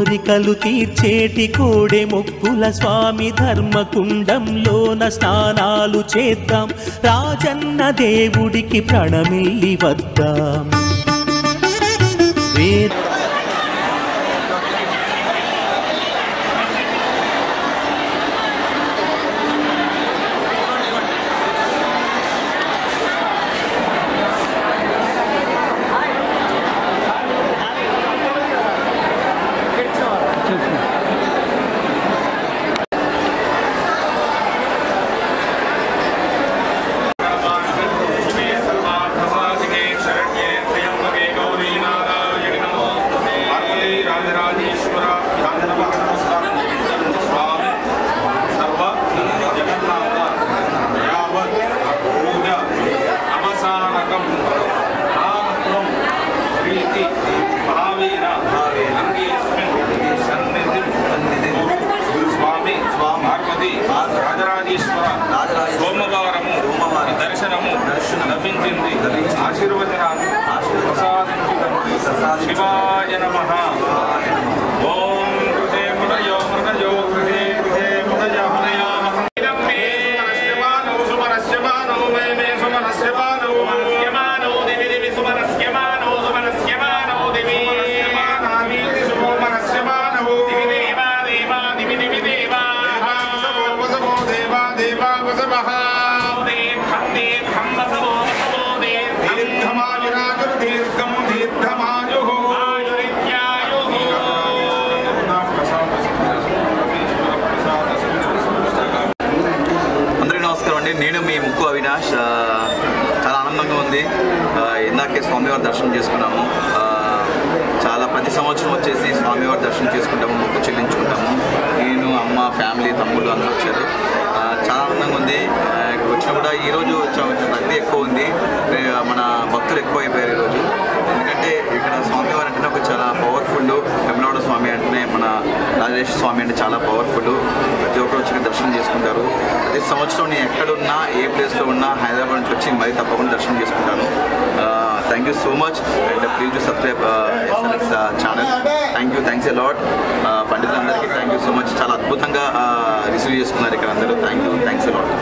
కోరికలు తీర్చేటి కోడె మొక్కుల స్వామి ధర్మకుండంలోన స్నానాలు చేద్దాం, రాజన్న దేవుడికి ప్రణమిల్లి వద్దాం. సోమవారము దర్శనము లభించింది. ఆశీర్వచనాలు ప్రసాదించు. శివాయ నమః. ఓం కృతే ముదయో మృదయో కృతే కృతే ముదయో హనయో నేను మీ ముక్కు అవినాష్. చాలా ఆనందంగా ఉంది. ఇందాకే స్వామివారి దర్శనం చేసుకున్నాము. చాలా ప్రతి సంవత్సరం వచ్చేసి స్వామివారి దర్శనం చేసుకుంటాము, మొక్కు చెల్లించుకుంటాము. నేను, అమ్మ, ఫ్యామిలీ, తమ్ముళ్ళు అందరూ వచ్చారు. చాలా ఆనందంగా ఉంది. ఇక్కడ వచ్చినా కూడా ఈరోజు రద్దీ ఎక్కువ ఉంది. మన భక్తులు ఎక్కువ అయిపోయారు ఈరోజు. ఎందుకంటే ఇక్కడ స్వామివారి అంటే ఒక చాలా పవర్ఫుల్. వెంకటరమణ స్వామి అంటే మన రాజేశ్వర స్వామి అంటే చాలా పవర్ఫుల్. ప్రతి ఒక్కరు వచ్చి దర్శనం చేసుకుంటారు. ప్రతి సంవత్సరం నేను ఎక్కడున్నా, ఏ ప్లేస్లో ఉన్నా హైదరాబాద్ నుంచి వచ్చి మరీ తప్పకుండా దర్శనం చేసుకుంటాను. Thank you so much and please to subscribe SLX channel. Thanks a lot. పండితులందరికీ థ్యాంక్ యూ సో మచ్. చాలా అద్భుతంగా రిసీవ్ చేసుకున్నారు ఇక్కడ అందరూ. Thanks a lot.